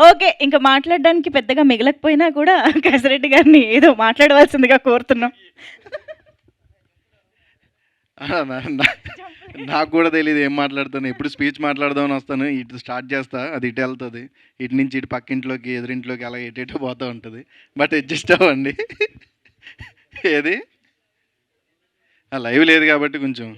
Okay. ఇంక మాట్లాడడానికి పెద్దగా మిగలకపోయినా కూడా కేశరెడ్డి గారిని ఏదో మాట్లాడవలసిందిగా కోరుతున్నాం. నాకు కూడా తెలియదు ఏం మాట్లాడతాను. ఎప్పుడు స్పీచ్ మాట్లాడదామని వస్తాను, ఇటు స్టార్ట్ చేస్తా, అది ఇటు వెళ్తుంది, ఇటు నుంచి ఇటు పక్కింట్లోకి ఎదురింట్లోకి అలా ఎటేటో పోతూ ఉంటుంది. బట్ అడ్జస్ట్ అవ్వండి. ఏది లైవ్ లేదు కాబట్టి కొంచెం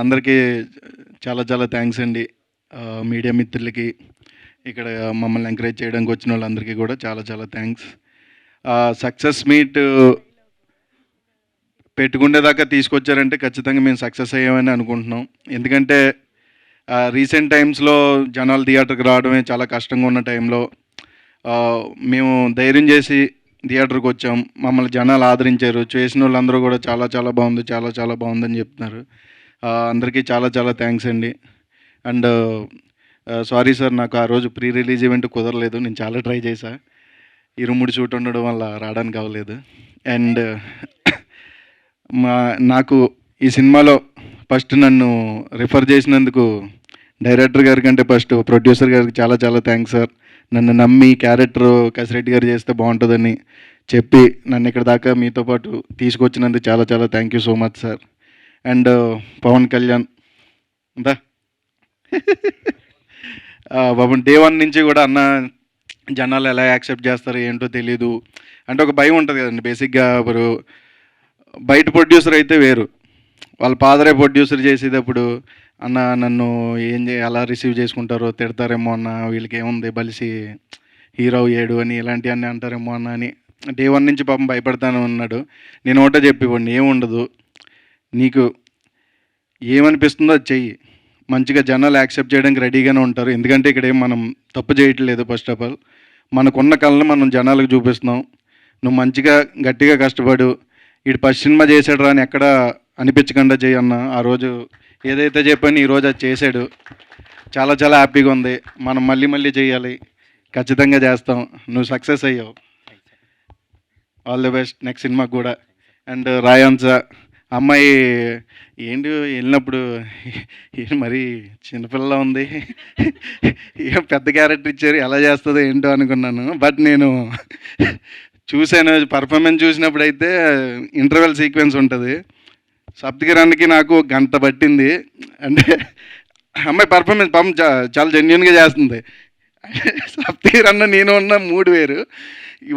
అందరికీ చాలా చాలా థ్యాంక్స్ అండి. మీడియా మిత్రులకి, ఇక్కడ మమ్మల్ని ఎంకరేజ్ చేయడానికి వచ్చిన వాళ్ళందరికీ కూడా చాలా చాలా థ్యాంక్స్. సక్సెస్ మీట్ పెట్టుకునేదాకా తీసుకొచ్చారంటే ఖచ్చితంగా మేము సక్సెస్ అయ్యామని అనుకుంటున్నాం. ఎందుకంటే రీసెంట్ టైమ్స్లో జనాలు థియేటర్కి రావడమే చాలా కష్టంగా ఉన్న టైంలో మేము ధైర్యం చేసి థియేటర్కి వచ్చాం. మమ్మల్ని జనాలు ఆదరించారు. చేసిన వాళ్ళందరూ కూడా చాలా చాలా బాగుంది, చాలా చాలా బాగుందని చెప్తున్నారు. అందరికీ చాలా చాలా థ్యాంక్స్ అండి. అండ్ సారీ సార్, నాకు ఆ రోజు ప్రీ రిలీజ్ ఈవెంట్ కుదరలేదు. నేను చాలా ట్రై చేశా, ఇరుముడి షూట్ ఉండడం వల్ల రావడానికి అవ్వలేదు. అండ్ నాకు ఈ సినిమాలో ఫస్ట్ నన్ను రిఫర్ చేసినందుకు డైరెక్టర్ గారి కంటే ఫస్ట్ ప్రొడ్యూసర్ గారికి చాలా చాలా థ్యాంక్స్ సార్. నన్ను నమ్మి క్యారెక్టర్ కేశరెడ్డి గారు చేస్తే బాగుంటుందని చెప్పి నన్ను ఇక్కడ దాకా మీతో పాటు తీసుకొచ్చినందుకు చాలా చాలా thank you so much sir. And Pawan Kalyan బా బాబు, డే 1 నుంచి కూడా అన్న జనాలు ఎలా యాక్సెప్ట్ చేస్తారు ఏంటో తెలీదు అంటే ఒక భయం ఉంటుంది కదండి. బేసిక్గా ఇప్పుడు బయట ప్రొడ్యూసర్ అయితే వేరు, వాళ్ళ ఫాదరే ప్రొడ్యూసర్ చేసేటప్పుడు అన్న నన్ను ఎలా రిసీవ్ చేసుకుంటారో, తిడతారేమో అన్న, వీళ్ళకి ఏముంది బలిసి హీరో అయ్యాడు అని ఇలాంటివన్నీ అంటారేమో అన్న అని డే 1 నుంచి పాపం భయపడతాను ఉన్నాడు. నేను ఒకటే చెప్పివ్వండి, ఏముండదు, నీకు ఏమనిపిస్తుందో అది చెయ్యి, మంచిగా జనాలు యాక్సెప్ట్ చేయడానికి రెడీగానే ఉంటారు. ఎందుకంటే ఇక్కడ ఏం మనం తప్పు చేయట్లేదు. ఫస్ట్ ఆఫ్ ఆల్ మనకున్న కళను మనం జనాలకు చూపిస్తున్నాం. నువ్వు మంచిగా గట్టిగా కష్టపడు, ఇటు ఫస్ట్ సినిమా చేశాడు రా అని ఎక్కడ అనిపించకుండా చేయన్న. ఆ రోజు ఏదైతే చెప్పాను ఈరోజు అది చేశాడు. చాలా చాలా హ్యాపీగా ఉంది. మనం మళ్ళీ మళ్ళీ చేయాలి, ఖచ్చితంగా చేస్తాం. నువ్వు సక్సెస్ అయ్యావు. ఆల్ ది బెస్ట్ నెక్స్ట్ సినిమాకి కూడా. అండ్ రాయాన్స అమ్మాయి ఏంటి వెళ్ళినప్పుడు మరీ చిన్నపిల్ల ఉంది, ఏం పెద్ద క్యారెక్టర్ ఇచ్చారు, ఎలా చేస్తుందో ఏంటో అనుకున్నాను. బట్ నేను చూశాను, పర్ఫార్మెన్స్ చూసినప్పుడు అయితే ఇంటర్వెల్ సీక్వెన్స్ ఉంటుంది, సప్తగిరానికి నాకు గంట పట్టింది. అంటే అమ్మాయి పర్ఫార్మెన్స్ పాపం చాలా జెన్యున్గా చేస్తుంది. సప్తగిరన్న నేను ఉన్న 3 వేరు.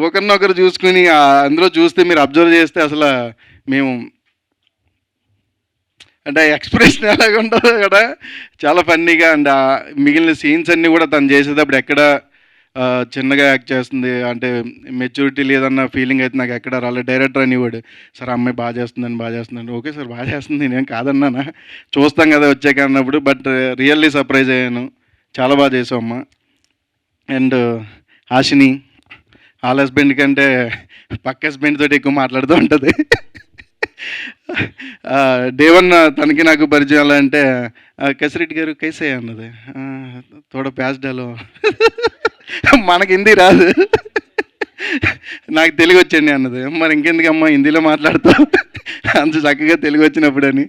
ఒకరినొకరు చూసుకుని అందులో చూస్తే మీరు అబ్జర్వ్ చేస్తే అసలు మేము అంటే ఎక్స్ప్రెషన్ ఎలాగ ఉంటుందో కూడా చాలా ఫన్నీగా. అండ్ మిగిలిన సీన్స్ అన్నీ కూడా తను చేసేటప్పుడు ఎక్కడ చిన్నగా యాక్ట్ చేస్తుంది అంటే మెచ్యూరిటీ లేదన్న ఫీలింగ్ అయితే నాకు ఎక్కడ రాలేదు. డైరెక్టర్ అనేవాడు, సార్ అమ్మాయి బాగా చేస్తుందని. ఓకే సార్ బాగా చేస్తుంది, నేను కాదన్నానా, చూస్తాం కదా వచ్చాక అన్నప్పుడు. బట్ రియల్లీ సర్ప్రైజ్ అయ్యాను, చాలా బాగా చేసావు అమ్మ. అండ్ హాషిని వాళ్ళ హస్బెండ్ కంటే పక్క హస్బెండ్ తోటి ఎక్కువ మాట్లాడుతూ ఉంటుంది. డే 1 తనకి నాకు పరిచయం ఎలా అంటే, కేశరెడ్డి గారు కైసే అన్నది, తోడ ప్యాస్ డాలో. మనకి హిందీ రాదు, నాకు తెలుగు వచ్చండి అన్నది. మరి ఇంకెందుకమ్మా హిందీలో మాట్లాడతావు, అంత చక్కగా తెలుగు వచ్చినప్పుడు అని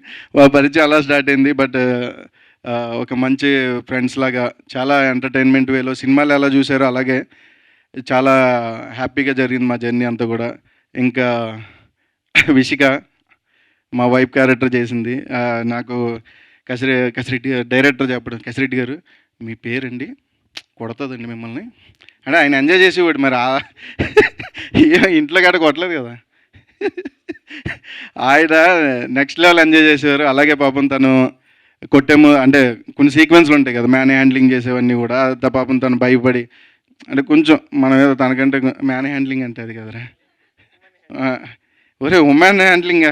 పరిచయం అలా స్టార్ట్ అయింది. బట్ ఒక మంచి ఫ్రెండ్స్ లాగా చాలా ఎంటర్టైన్మెంట్ వేలో సినిమాలు ఎలా చూసారో అలాగే చాలా హ్యాపీగా జరిగింది మా జర్నీ అంతా కూడా. ఇంకా విషిక మా వైఫ్ క్యారెక్టర్ చేసింది. నాకు కేశరెడ్డి డైరెక్టర్ చెప్పడం, కేశరెడ్డి గారు మీ పేరండి కొడతాదండి మిమ్మల్ని అంటే ఆయన ఎంజాయ్ చేసేవాడు. మరి ఇంట్లో గట్ట కొట్టలేదు కదా, ఆయన నెక్స్ట్ లెవెల్ ఎంజాయ్ చేసేవారు. అలాగే పాపం తను కొట్టేము అంటే కొన్ని సీక్వెన్స్లు ఉంటాయి కదా మ్యాన్ హ్యాండ్లింగ్ చేసేవన్నీ కూడా, పాపం తను భయపడి అంటే కొంచెం మనం ఏదో తనకంటే మ్యాన్ హ్యాండ్లింగ్ అంటే అది కదరా, ఒరే ఉమెన్ హ్యాండ్లింగ్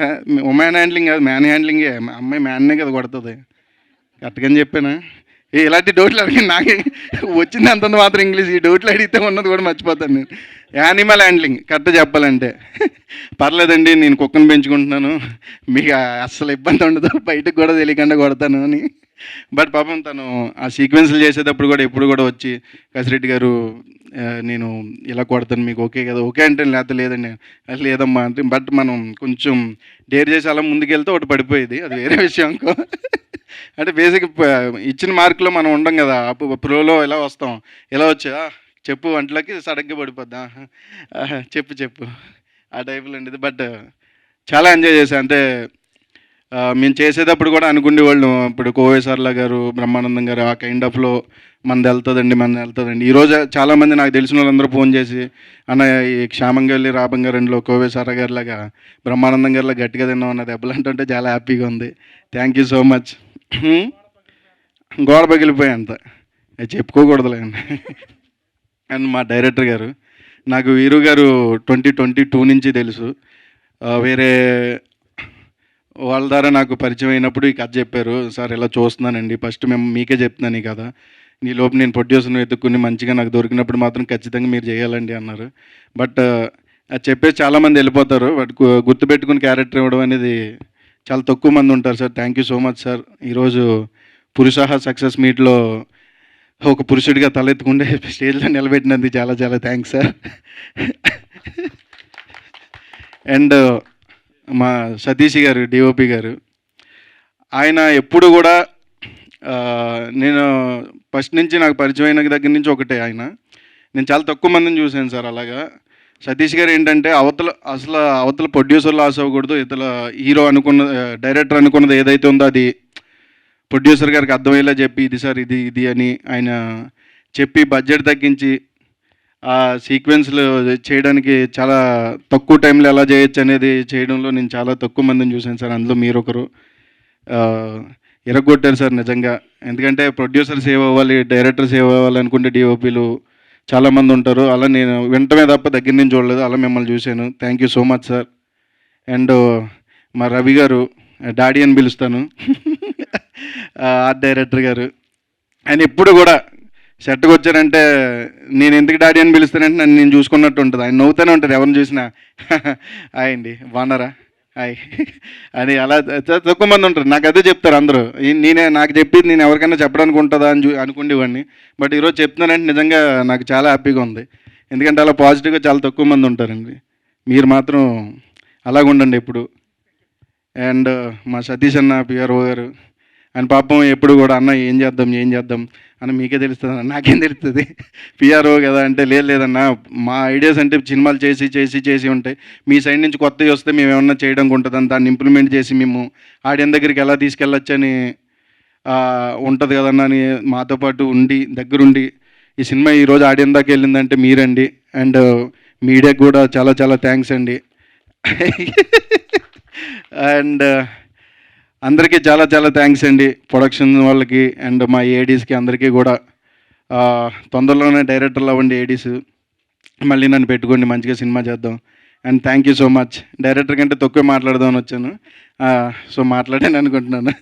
కాదు మ్యాన్ హ్యాండ్లింగే, అమ్మాయి మ్యాన్నే కదా కొడుతుంది, కరెక్ట్గాని చెప్పానా. ఇలాంటి డౌట్లు అడిగి నాకు వచ్చింది అంతంత మాత్రం ఇంగ్లీష్, ఈ డౌట్లు అడిగితే ఉన్నది కూడా మర్చిపోతాను నేను. యానిమల్ హ్యాండ్లింగ్ కరెక్ట్ చెప్పాలంటే. పర్లేదండి నేను కుక్కను పెంచుకుంటున్నాను, మీకు అస్సలు ఇబ్బంది ఉండదు, బయటకు కూడా తెలియకుండా కొడతాను అని. బట్ పాపం తను ఆ సీక్వెన్స్లు చేసేటప్పుడు కూడా ఎప్పుడు కూడా వచ్చి కసిరెడ్డి గారు నేను ఇలా కొడతాను మీకు ఓకే కదా, ఓకే అంటే లేకపోతే లేదండి, లేదమ్మా అంటే. బట్ మనం కొంచెం డేర్ చేసి అలా ముందుకెళ్తే ఒకటి పడిపోయేది, అది వేరే విషయం అనుకో. అంటే బేసిక్ ఇచ్చిన మార్కులో మనం ఉండం కదా, ప్రోలో ఎలా వస్తాం, ఎలా వచ్చా చెప్పు వంటలకి సడగ్గా పడిపోద్దా, చెప్పు చెప్పు ఆ టైపులో ఉండేది. బట్ చాలా ఎంజాయ్ చేశాను. అంటే మేము చేసేటప్పుడు కూడా అనుకునేవాళ్ళు, ఇప్పుడు కోవేశ్వర్ల గారు, బ్రహ్మానందం గారు ఆ కైండ్ ఆఫ్లో మనది వెళ్తుందండి. ఈరోజు చాలామంది నాకు తెలిసిన వాళ్ళందరూ ఫోన్ చేసి అన్న ఈ క్షేమంగా వెళ్ళి రాబంగా రెండులో కోవేశ్వర గారిలాగా బ్రహ్మానందం గారిలా గట్టిగా తిన్నాం అన్న దెబ్బలు అంటుంటే చాలా హ్యాపీగా ఉంది. Thank you so much. గోడ పగిలిపోయి అంత అది చెప్పుకోకూడదులేండి. అండ్ మా డైరెక్టర్ గారు, నాకు వీరు గారు 2022 నుంచి తెలుసు. వేరే వాళ్ళ ద్వారా నాకు పరిచయం అయినప్పుడు ఈ కథ చెప్పారు. సార్ ఇలా చూస్తున్నానండి, ఫస్ట్ మేము మీకే చెప్తున్నాను ఈ కథ, నీ లోపు నేను ప్రొడ్యూసర్ని వెతుక్కుని మంచిగా నాకు దొరికినప్పుడు మాత్రం ఖచ్చితంగా మీరు చేయాలండి అన్నారు. బట్ అది చెప్పేసి చాలామంది వెళ్ళిపోతారు, బట్ గుర్తుపెట్టుకుని క్యారెక్టర్ ఇవ్వడం అనేది చాలా తక్కువ మంది ఉంటారు sir. Thank you so much sir. ఈరోజు పురుషాహ సక్సెస్ మీట్లో ఒక పురుషుడిగా తలెత్తుకుంటే స్టేజ్లో నిలబెట్టినందుకు చాలా చాలా థ్యాంక్స్ సార్. అండ్ మా సతీష్ గారు, డిఓపి గారు, ఆయన ఎప్పుడు కూడా నేను ఫస్ట్ నుంచి నాకు పరిచయం అయిన దగ్గర నుంచి ఒకటే ఆయన, నేను చాలా తక్కువ మందిని చూశాను సార్. అలాగా సతీష్ గారు ఏంటంటే అవతల ప్రొడ్యూసర్ లాస్ అవ్వకూడదు, ఇతల హీరో అనుకున్న డైరెక్టర్ అనుకున్నది ఏదైతే ఉందో అది ప్రొడ్యూసర్ గారికి అర్థమయ్యేలా చెప్పి ఇది సార్ ఇది ఇది అని ఆయన చెప్పి బడ్జెట్ తగ్గించి ఆ సీక్వెన్స్లు చేయడానికి చాలా తక్కువ టైంలో ఎలా చేయొచ్చు అనేది చేయడంలో నేను చాలా తక్కువ మందిని చూశాను సార్. అందులో మీరు ఒకరు. ఇరగొట్టారు సార్ నిజంగా. ఎందుకంటే ప్రొడ్యూసర్ సేవ్ అవ్వాలి, డైరెక్టర్ సేవ్ అవ్వాలి అనుకుంటే డిఓపీలు చాలామంది ఉంటారు. అలా నేను వెంటనే తప్ప దగ్గర నుంచి చూడలేదు, అలా మిమ్మల్ని చూశాను. Thank you so much sir. And మా రవి గారు, డాడీ అని పిలుస్తాను, ఆర్ట్ డైరెక్టర్ గారు, ఆయన ఎప్పుడు కూడా సెట్కి వచ్చారంటే నేను ఎందుకు డాడీ అని పిలుస్తానంటే నన్ను నేను చూసుకున్నట్టు ఉంటుంది. ఆయన నవ్వుతూనే ఉంటారు ఎవరిని చూసినా, హాయ్ అండి బాగున్నారా, హాయ్ అని. అలా తక్కువ మంది ఉంటారు, నాకు అదే చెప్తారు అందరూ. నాకు చెప్పింది నేను ఎవరికైనా చెప్పడానికి ఉంటుందా అని అనుకునేవాడిని. బట్ ఈరోజు చెప్తున్నానంటే నిజంగా నాకు చాలా హ్యాపీగా ఉంది. ఎందుకంటే అలా పాజిటివ్గా చాలా తక్కువ మంది ఉంటారండి. మీరు మాత్రం అలాగ ఉండండి ఎప్పుడు. అండ్ మా సతీష్ అన్న పిఆర్ఓ గారు, ఆయన పాపం ఎప్పుడు కూడా అన్న ఏం చేద్దాం అని మీకే తెలుస్తుంది, నాకేం తెలుస్తుంది, పిఆర్ఓ కదా అంటే లేదన్నా మా ఐడియాస్ అంటే సినిమాలు చేసి ఉంటాయి, మీ సైడ్ నుంచి కొత్తవి వస్తే మేము ఏమన్నా చేయడానికి ఉంటుందని దాన్ని ఇంప్లిమెంట్ చేసి మేము ఆడియన్స్ దగ్గరికి ఎలా తీసుకెళ్ళొచ్చు అని ఉంటుంది కదన్నా అని మాతో పాటు ఉండి దగ్గరుండి ఈ సినిమా ఈరోజు ఆడియన్స్ దాకా వెళ్ళిందంటే మీరండి. అండ్ మీడియాకి కూడా చాలా చాలా థ్యాంక్స్ అండి. అండ్ అందరికీ చాలా చాలా థ్యాంక్స్ అండి, ప్రొడక్షన్ వాళ్ళకి అండ్ మా ఏడీస్కి అందరికీ కూడా. తొందరలోనే డైరెక్టర్లు అవ్వండి ఏడీస్, మళ్ళీ నన్ను పెట్టుకోండి, మంచిగా సినిమా చేద్దాం. And thank you so much. Director కంటే తక్కువ మాట్లాడదామని వచ్చాను, సో మాట్లాడాను అనుకుంటున్నాను.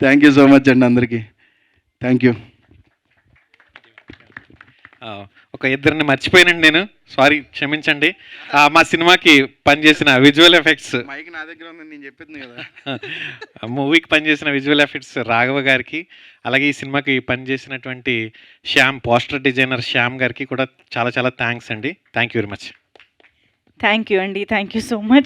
థ్యాంక్ యూ సో మచ్ అండి అందరికీ. Thank you. ఒక ఇద్దరిని మర్చిపోయానండి నేను, సారీ క్షమించండి. మా సినిమాకి పనిచేసిన విజువల్ ఎఫెక్ట్స్, మైక్ నా దగ్గర ఉంది నేను చెప్పింది కదా, మూవీకి పనిచేసిన విజువల్ ఎఫెక్ట్స్ రాఘవ గారికి, అలాగే ఈ సినిమాకి పనిచేసినటువంటి శ్యామ్, పోస్టర్ డిజైనర్ శ్యామ్ గారికి కూడా చాలా చాలా థ్యాంక్స్ అండి. Thank you very much. Thank you అండి, థ్యాంక్ యూ సో మచ్.